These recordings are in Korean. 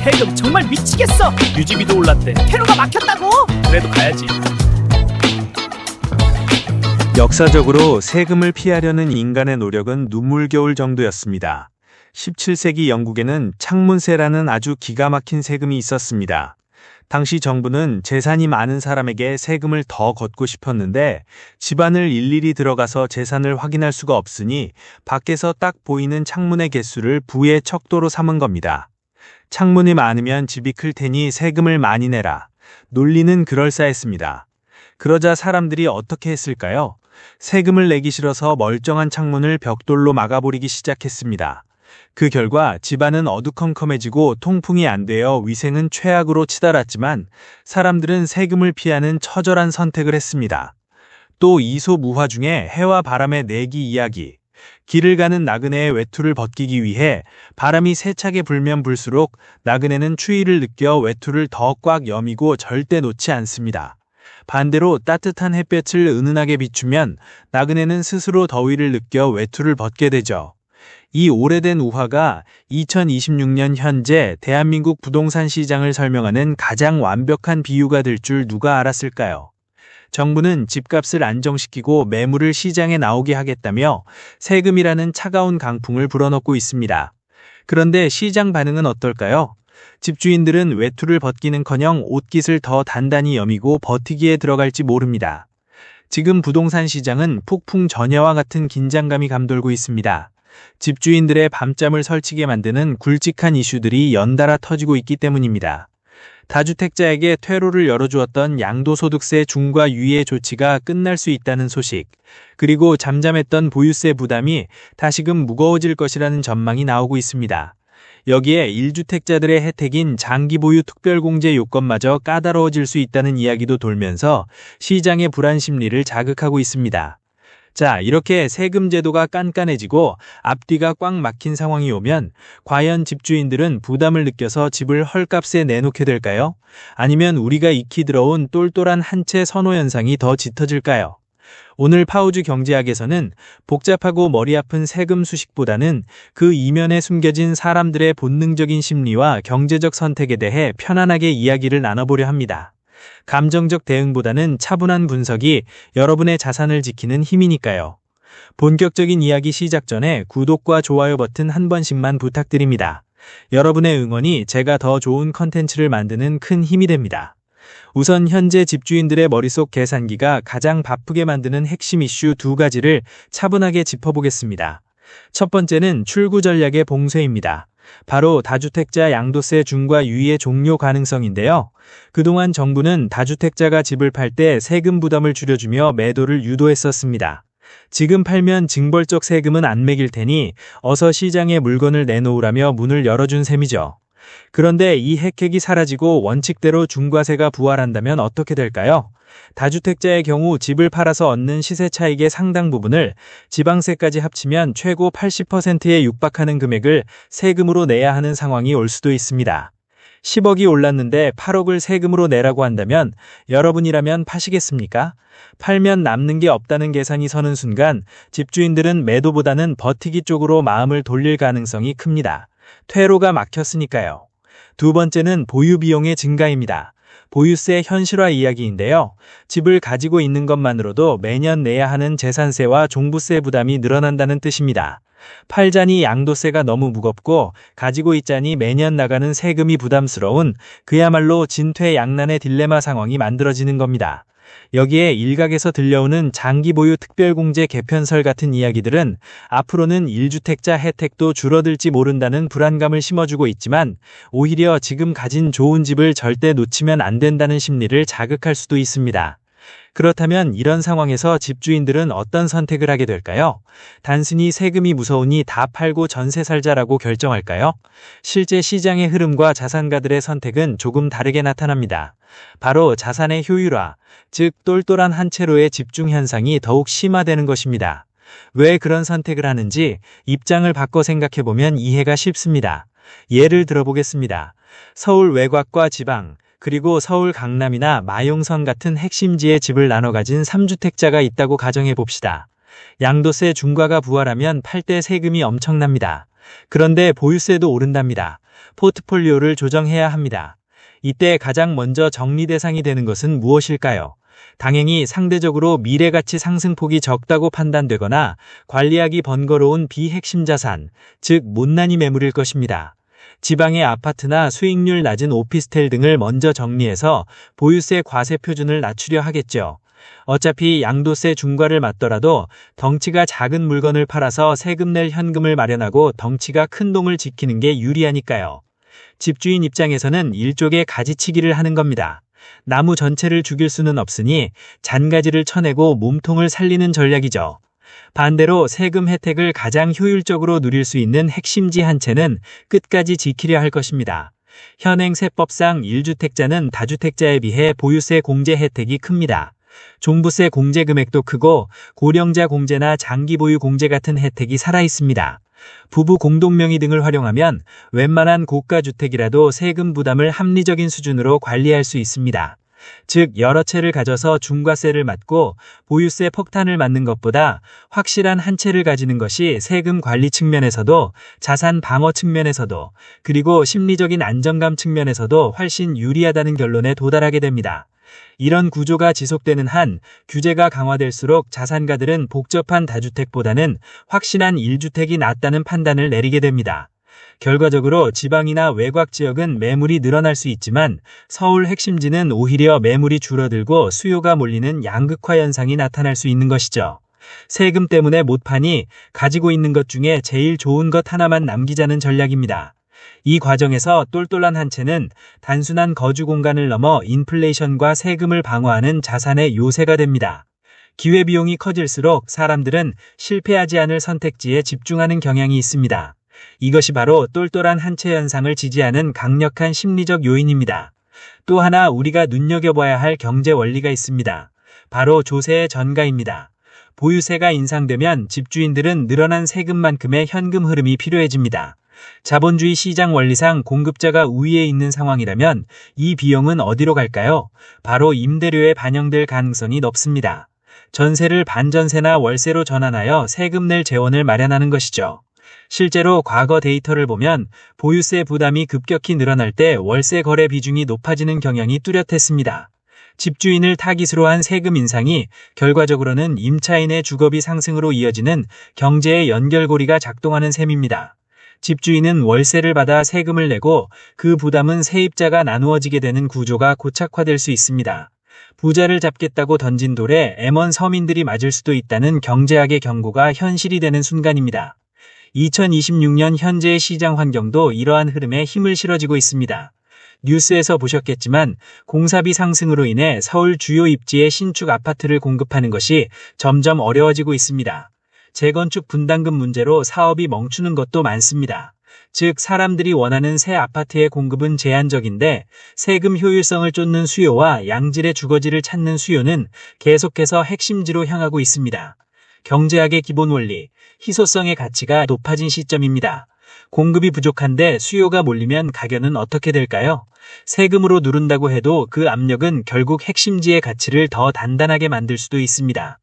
세금 정말 미치겠어. 유지비도 올랐대. 퇴로가 막혔다고. 그래도 가야지. 역사적으로 세금을 피하려는 인간의 노력은 눈물겨울 정도였습니다. 17세기 영국에는 창문세라는 아주 기가 막힌 세금이 있었습니다. 당시 정부는 재산이 많은 사람에게 세금을 더 걷고 싶었는데 집안을 일일이 들어가서 재산을 확인할 수가 없으니 밖에서 딱 보이는 창문의 개수를 부의 척도로 삼은 겁니다. 창문이 많으면 집이 클 테니 세금을 많이 내라. 논리는 그럴싸했습니다. 그러자 사람들이 어떻게 했을까요? 세금을 내기 싫어서 멀쩡한 창문을 벽돌로 막아버리기 시작했습니다. 그 결과 집안은 어두컴컴해지고 통풍이 안 되어 위생은 최악으로 치달았지만 사람들은 세금을 피하는 처절한 선택을 했습니다. 또 이소무화 중에 해와 바람의 내기 이야기. 길을 가는 나그네의 외투를 벗기기 위해 바람이 세차게 불면 불수록 나그네는 추위를 느껴 외투를 더 꽉 여미고 절대 놓지 않습니다. 반대로 따뜻한 햇볕을 은은하게 비추면 나그네는 스스로 더위를 느껴 외투를 벗게 되죠. 이 오래된 우화가 2026년 현재 대한민국 부동산 시장을 설명하는 가장 완벽한 비유가 될 줄 누가 알았을까요? 정부는 집값을 안정시키고 매물을 시장에 나오게 하겠다며 세금이라는 차가운 강풍을 불어넣고 있습니다. 그런데 시장 반응은 어떨까요? 집주인들은 외투를 벗기는커녕 옷깃을 더 단단히 여미고 버티기에 들어갈지 모릅니다. 지금 부동산 시장은 폭풍 전야와 같은 긴장감이 감돌고 있습니다. 집주인들의 밤잠을 설치게 만드는 굵직한 이슈들이 연달아 터지고 있기 때문입니다. 다주택자에게 퇴로를 열어주었던 양도소득세 중과 유예 조치가 끝날 수 있다는 소식, 그리고 잠잠했던 보유세 부담이 다시금 무거워질 것이라는 전망이 나오고 있습니다. 여기에 1주택자들의 혜택인 장기보유 특별공제 요건마저 까다로워질 수 있다는 이야기도 돌면서 시장의 불안 심리를 자극하고 있습니다. 자, 이렇게 세금 제도가 깐깐해지고 앞뒤가 꽉 막힌 상황이 오면 과연 집주인들은 부담을 느껴서 집을 헐값에 내놓게 될까요? 아니면 우리가 익히 들어온 똘똘한 한 채 선호 현상이 더 짙어질까요? 오늘 파우주 경제학에서는 복잡하고 머리 아픈 세금 수식보다는 그 이면에 숨겨진 사람들의 본능적인 심리와 경제적 선택에 대해 편안하게 이야기를 나눠보려 합니다. 감정적 대응보다는 차분한 분석이 여러분의 자산을 지키는 힘이니까요. 본격적인 이야기 시작 전에 구독과 좋아요 버튼 한 번씩만 부탁드립니다. 여러분의 응원이 제가 더 좋은 컨텐츠를 만드는 큰 힘이 됩니다. 우선 현재 집주인들의 머릿속 계산기가 가장 바쁘게 만드는 핵심 이슈 두 가지를 차분하게 짚어보겠습니다. 첫 번째는 출구 전략의 봉쇄입니다. 바로 다주택자 양도세 중과 유예 종료 가능성인데요. 그동안 정부는 다주택자가 집을 팔 때 세금 부담을 줄여주며 매도를 유도했었습니다. 지금 팔면 징벌적 세금은 안 매길 테니 어서 시장에 물건을 내놓으라며 문을 열어준 셈이죠. 그런데 이 혜택이 사라지고 원칙대로 중과세가 부활한다면 어떻게 될까요? 다주택자의 경우 집을 팔아서 얻는 시세 차익의 상당 부분을 지방세까지 합치면 최고 80%에 육박하는 금액을 세금으로 내야 하는 상황이 올 수도 있습니다. 10억이 올랐는데 8억을 세금으로 내라고 한다면 여러분이라면 파시겠습니까? 팔면 남는 게 없다는 계산이 서는 순간 집주인들은 매도보다는 버티기 쪽으로 마음을 돌릴 가능성이 큽니다. 퇴로가 막혔으니까요. 두 번째는 보유 비용의 증가입니다. 보유세 현실화 이야기인데요. 집을 가지고 있는 것만으로도 매년 내야 하는 재산세와 종부세 부담이 늘어난다는 뜻입니다. 팔자니 양도세가 너무 무겁고 가지고 있자니 매년 나가는 세금이 부담스러운 그야말로 진퇴양난의 딜레마 상황이 만들어지는 겁니다. 여기에 일각에서 들려오는 장기보유 특별공제 개편설 같은 이야기들은 앞으로는 1주택자 혜택도 줄어들지 모른다는 불안감을 심어주고 있지만 오히려 지금 가진 좋은 집을 절대 놓치면 안 된다는 심리를 자극할 수도 있습니다. 그렇다면 이런 상황에서 집주인들은 어떤 선택을 하게 될까요? 단순히 세금이 무서우니 다 팔고 전세 살자라고 결정할까요? 실제 시장의 흐름과 자산가들의 선택은 조금 다르게 나타납니다. 바로 자산의 효율화, 즉 똘똘한 한 채로의 집중 현상이 더욱 심화되는 것입니다. 왜 그런 선택을 하는지 입장을 바꿔 생각해보면 이해가 쉽습니다. 예를 들어보겠습니다. 서울 외곽과 지방, 그리고 서울 강남이나 마용선 같은 핵심지에 집을 나눠 가진 3주택자가 있다고 가정해 봅시다. 양도세 중과가 부활하면 팔 때 세금이 엄청납니다. 그런데 보유세도 오른답니다. 포트폴리오를 조정해야 합니다. 이때 가장 먼저 정리 대상이 되는 것은 무엇일까요? 당연히 상대적으로 미래가치 상승폭이 적다고 판단되거나 관리하기 번거로운 비핵심 자산, 즉 못난이 매물일 것입니다. 지방의 아파트나 수익률 낮은 오피스텔 등을 먼저 정리해서 보유세 과세 표준을 낮추려 하겠죠. 어차피 양도세 중과를 맞더라도 덩치가 작은 물건을 팔아서 세금 낼 현금을 마련하고 덩치가 큰 돈을 지키는 게 유리하니까요. 집주인 입장에서는 일종의 가지치기를 하는 겁니다. 나무 전체를 죽일 수는 없으니 잔가지를 쳐내고 몸통을 살리는 전략이죠. 반대로 세금 혜택을 가장 효율적으로 누릴 수 있는 핵심지 한 채는 끝까지 지키려 할 것입니다. 현행 세법상 1주택자는 다주택자에 비해 보유세 공제 혜택이 큽니다. 종부세 공제 금액도 크고 고령자 공제나 장기 보유 공제 같은 혜택이 살아 있습니다. 부부 공동명의 등을 활용하면 웬만한 고가주택이라도 세금 부담을 합리적인 수준으로 관리할 수 있습니다. 즉 여러 채를 가져서 중과세를 맞고 보유세 폭탄을 맞는 것보다 확실한 한 채를 가지는 것이 세금 관리 측면에서도 자산 방어 측면에서도 그리고 심리적인 안정감 측면에서도 훨씬 유리하다는 결론에 도달하게 됩니다. 이런 구조가 지속되는 한 규제가 강화될수록 자산가들은 복잡한 다주택보다는 확실한 1주택이 낫다는 판단을 내리게 됩니다. 결과적으로 지방이나 외곽 지역은 매물이 늘어날 수 있지만 서울 핵심지는 오히려 매물이 줄어들고 수요가 몰리는 양극화 현상이 나타날 수 있는 것이죠. 세금 때문에 못 파니 가지고 있는 것 중에 제일 좋은 것 하나만 남기자는 전략입니다. 이 과정에서 똘똘한 한 채는 단순한 거주 공간을 넘어 인플레이션과 세금을 방어하는 자산의 요새가 됩니다. 기회비용이 커질수록 사람들은 실패하지 않을 선택지에 집중하는 경향이 있습니다. 이것이 바로 똘똘한 한 채 현상을 지지하는 강력한 심리적 요인입니다. 또 하나 우리가 눈여겨봐야 할 경제 원리가 있습니다. 바로 조세의 전가입니다. 보유세가 인상되면 집주인들은 늘어난 세금만큼의 현금 흐름이 필요해집니다. 자본주의 시장 원리상 공급자가 우위에 있는 상황이라면 이 비용은 어디로 갈까요? 바로 임대료에 반영될 가능성이 높습니다. 전세를 반전세나 월세로 전환하여 세금 낼 재원을 마련하는 것이죠. 실제로 과거 데이터를 보면 보유세 부담이 급격히 늘어날 때 월세 거래 비중이 높아지는 경향이 뚜렷했습니다. 집주인을 타깃으로 한 세금 인상이 결과적으로는 임차인의 주거비 상승으로 이어지는 경제의 연결고리가 작동하는 셈입니다. 집주인은 월세를 받아 세금을 내고 그 부담은 세입자가 나누어지게 되는 구조가 고착화될 수 있습니다. 부자를 잡겠다고 던진 돌에 M1 서민들이 맞을 수도 있다는 경제학의 경고가 현실이 되는 순간입니다. 2026년 현재의 시장 환경도 이러한 흐름에 힘을 실어지고 있습니다. 뉴스에서 보셨겠지만 공사비 상승으로 인해 서울 주요 입지에 신축 아파트를 공급하는 것이 점점 어려워지고 있습니다. 재건축 분담금 문제로 사업이 멈추는 것도 많습니다. 즉 사람들이 원하는 새 아파트의 공급은 제한적인데 세금 효율성을 쫓는 수요와 양질의 주거지를 찾는 수요는 계속해서 핵심지로 향하고 있습니다. 경제학의 기본 원리, 희소성의 가치가 높아진 시점입니다. 공급이 부족한데 수요가 몰리면 가격은 어떻게 될까요? 세금으로 누른다고 해도 그 압력은 결국 핵심지의 가치를 더 단단하게 만들 수도 있습니다.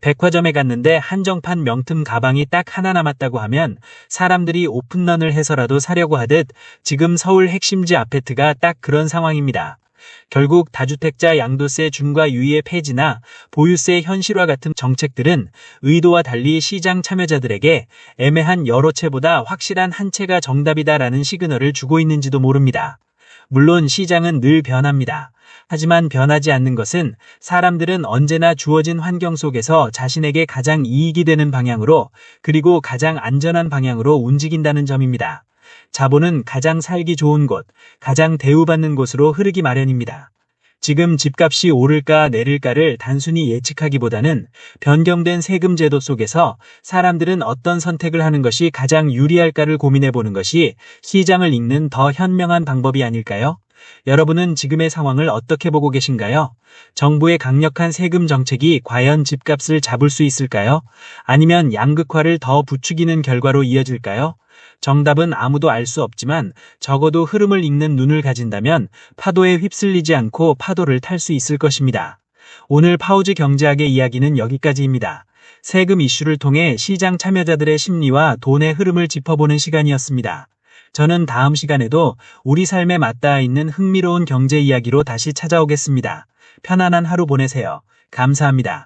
백화점에 갔는데 한정판 명품 가방이 딱 하나 남았다고 하면 사람들이 오픈런을 해서라도 사려고 하듯 지금 서울 핵심지 아파트가 딱 그런 상황입니다. 결국 다주택자 양도세 중과 유예 폐지나 보유세 현실화 같은 정책들은 의도와 달리 시장 참여자들에게 애매한 여러 채보다 확실한 한 채가 정답이다라는 시그널을 주고 있는지도 모릅니다. 물론 시장은 늘 변합니다. 하지만 변하지 않는 것은 사람들은 언제나 주어진 환경 속에서 자신에게 가장 이익이 되는 방향으로 그리고 가장 안전한 방향으로 움직인다는 점입니다. 자본은 가장 살기 좋은 곳, 가장 대우받는 곳으로 흐르기 마련입니다. 지금 집값이 오를까 내릴까를 단순히 예측하기보다는 변경된 세금 제도 속에서 사람들은 어떤 선택을 하는 것이 가장 유리할까를 고민해보는 것이 시장을 읽는 더 현명한 방법이 아닐까요? 여러분은 지금의 상황을 어떻게 보고 계신가요? 정부의 강력한 세금 정책이 과연 집값을 잡을 수 있을까요? 아니면 양극화를 더 부추기는 결과로 이어질까요? 정답은 아무도 알 수 없지만 적어도 흐름을 읽는 눈을 가진다면 파도에 휩쓸리지 않고 파도를 탈 수 있을 것입니다. 오늘 파우즈 경제학의 이야기는 여기까지입니다. 세금 이슈를 통해 시장 참여자들의 심리와 돈의 흐름을 짚어보는 시간이었습니다. 저는 다음 시간에도 우리 삶에 맞닿아 있는 흥미로운 경제 이야기로 다시 찾아오겠습니다. 편안한 하루 보내세요. 감사합니다.